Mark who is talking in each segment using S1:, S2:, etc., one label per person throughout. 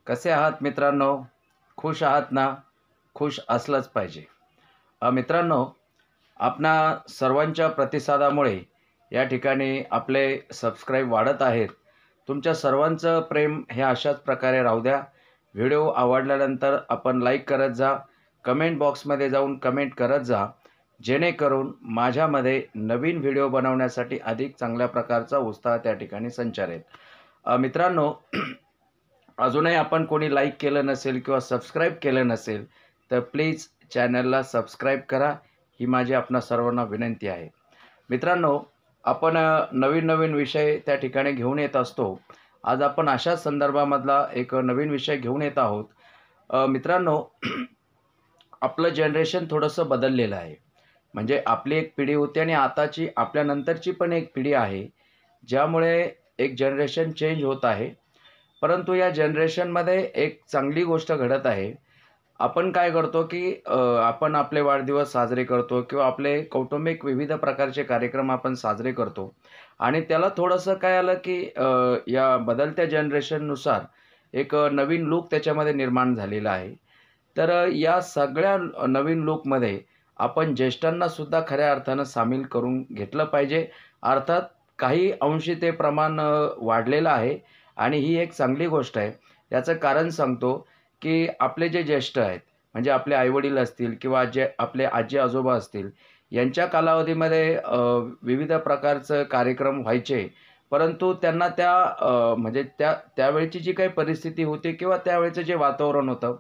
S1: कसे आहात मित्रांनो? खुश आहात ना? खुश असलंच पाहिजे. मित्रांनो, आपणा सर्वांच्या प्रतिसादामुळे या ठिकाणी आपले सबस्क्राईब वाढत आहेत. तुमच्या सर्वांचं प्रेम हे अशाच प्रकारे राहू द्या. व्हिडिओ आवडल्यानंतर आपण लाईक करत जा. कमेंट बॉक्समध्ये जाऊन कमेंट करत जा. जेणेकरून माझ्यामध्ये नवीन व्हिडिओ बनवण्यासाठी अधिक चांगल्या प्रकारचा उत्साह त्या ठिकाणी संचारेल. मित्रांनो, अजूनही आपण कोणी लाईक केलं नसेल किंवा सबस्क्राईब केलं नसेल तर प्लीज चॅनलला सबस्क्राईब करा, ही माझी आपणा सर्वांना विनंती आहे. मित्रांनो, आपण नवीन विषय त्या ठिकाणी घेऊन येत असतो. आज आपण अशाच संदर्भामधला एक नवीन विषय घेऊन येत आहोत. मित्रांनो, आपलं जनरेशन थोडंसं बदललेलं आहे. म्हणजे आपली एक पिढी होती आणि आताची आपल्यानंतरची पण एक पिढी आहे, ज्यामुळे एक जनरेशन चेंज होत आहे. परंतु या जनरेशनमध्ये एक चांगली गोष्ट घडत आहे. आपण काय करतो, की आपण आपले वाढदिवस साजरे करतो किंवा आपले कौटुंबिक विविध प्रकारचे कार्यक्रम आपण साजरे करतो आणि त्याला थोडंसं काय आलं, की या बदलत्या जनरेशननुसार एक नवीन लूक त्याच्यामध्ये निर्माण झालेला आहे. तर या सगळ्या नवीन लूकमध्ये आपण ज्येष्ठांनासुद्धा खऱ्या अर्थानं सामील करून घेतलं पाहिजे. अर्थात काही अंशी ते प्रमाण वाढलेलं आहे आणि ही एक चांगली गोष्ट आहे. याचं कारण सांगतो, की आपले जे ज्येष्ठ आहेत, म्हणजे आपले आई-वडील असतील किंवा जे आपले आजी-आजोबा असतील, यांच्या कालावधीमध्ये विविध प्रकारचं कार्यक्रम व्हायचे. परंतु त्यांना म्हणजे त्यावेळची जी काही परिस्थिती होती किंवा त्यावेळचं जे वातावरण होतं,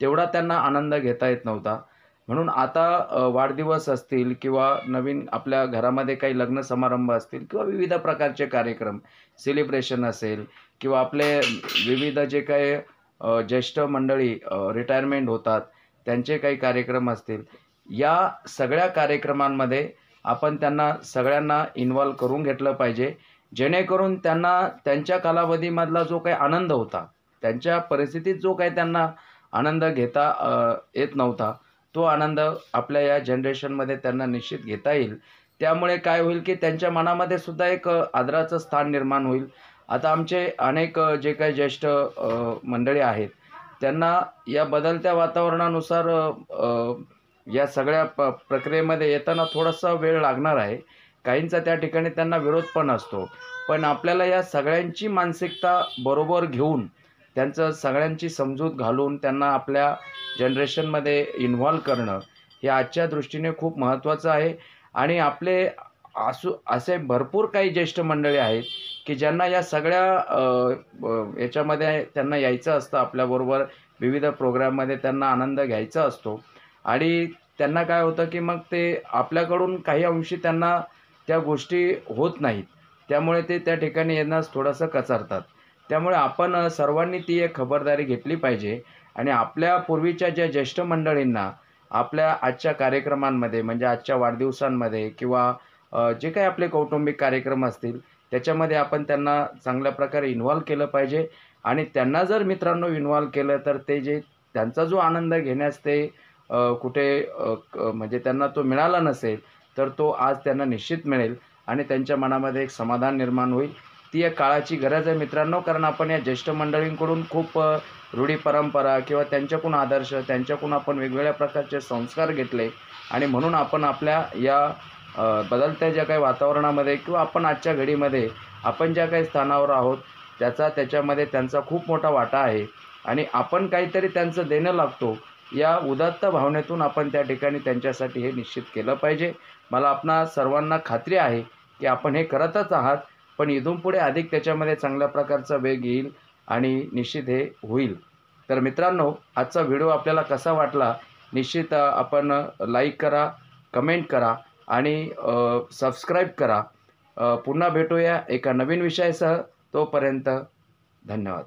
S1: तेवढा त्यांना आनंद घेता येत नव्हता. म्हणून आता वाढदिवस असतील किंवा नवीन आपल्या घरामध्ये काही लग्न समारंभ असतील किंवा विविध प्रकारचे कार्यक्रम, सेलिब्रेशन असेल किंवा आपले विविध जे काही ज्येष्ठ मंडळी रिटायरमेंट होतात, त्यांचे काही कार्यक्रम असतील. या सगळ्या कार्यक्रमांमध्ये आपण त्यांना सगळ्यांना इन्व्हॉल्व करून घेतलं पाहिजे. जेणेकरून त्यांना त्यांच्या कालावधीमधला जो काही आनंद होता, त्यांच्या परिस्थितीत जो काही त्यांना आनंद घेता येत नव्हता, तो आनंद आपल्या या जनरेशनमध्ये त्यांना निश्चित घेता येईल. त्यामुळे काय होईल, की त्यांच्या मनामध्ये सुद्धा एक आदराचं स्थान निर्माण होईल. आता आमचे अनेक जे काही ज्येष्ठ मंडळी आहेत, त्यांना या बदलत्या वातावरणानुसार या सगळ्या प्रक्रियेमध्ये येताना थोडासा वेळ लागणार आहे. काहींचा त्या ठिकाणी त्यांना विरोध पण असतो. पण आपल्याला या सगळ्यांची मानसिकता बरोबर घेऊन, त्यांचं सगळ्यांची समजूत घालून त्यांना आपल्या जनरेशनमध्ये इन्व्हॉल्व करणं, हे आजच्या दृष्टीने खूप महत्त्वाचं आहे. आणि आपले असे भरपूर काही ज्येष्ठ मंडळी आहेत, की ज्यांना या सगळ्या याच्यामध्ये त्यांना यायचं असतं. आपल्याबरोबर विविध प्रोग्राममध्ये त्यांना आनंद घ्यायचा असतो आणि त्यांना काय होतं, की मग ते आपल्याकडून काही अंशी त्यांना त्या गोष्टी होत नाहीत. त्यामुळे ते त्या ठिकाणी येण्यास थोडंसं कचरतात. त्यामुळे आपण सर्वांनी ती एक खबरदारी घेतली पाहिजे आणि आपल्या पूर्वीच्या ज्या ज्येष्ठ मंडळींना आपल्या आजच्या कार्यक्रमांमध्ये, म्हणजे आजच्या वाढदिवसांमध्ये किंवा जे काही आपले कौटुंबिक कार्यक्रम असतील, त्याच्यामध्ये आपण त्यांना चांगल्या प्रकारे इन्व्हॉल्व केलं पाहिजे. आणि त्यांना जर मित्रांनो इन्व्हॉल्व केलं, तर ते जे त्यांचा जो आनंद घेण्यास ते कुठे म्हणजे त्यांना तो मिळाला नसेल, तर तो आज त्यांना निश्चित मिळेल आणि त्यांच्या मनामध्ये एक समाधान निर्माण होईल. ती एक काळाची गरज आहे मित्रांनो, कारण आपण या ज्येष्ठ मंडळींकडून खूप रूढी परंपरा किंवा त्यांच्याकडून आदर्श, त्यांच्याकडून आपण वेगवेगळ्या प्रकारचे संस्कार घेतले आणि म्हणून आपण आपल्या या बदलत्या ज्या काही वातावरणामध्ये किंवा आपण आजच्या घडीमध्ये आपण ज्या काही स्थानावर आहोत, त्याच्यामध्ये त्यांचा खूप मोठा वाटा आहे आणि आपण काहीतरी त्यांचं देणं लागतो, या उदात्त भावनेतून आपण त्या ठिकाणी त्यांच्यासाठी हे निश्चित केलं पाहिजे. मला आपणा सर्वांना खात्री आहे, की आपण हे करतच आहात, पण इथून पुढे अधिक त्याच्यामध्ये चांगल्या प्रकारचा वेग येईल आणि निश्चित हे होईल. तर मित्रांनो, आजचा व्हिडिओ आपल्याला कसा वाटला, निश्चित आपण लाईक करा, कमेंट करा आणि सबस्क्राईब करा. पुन्हा भेटूया एका नवीन विषयासह. तोपर्यंत धन्यवाद.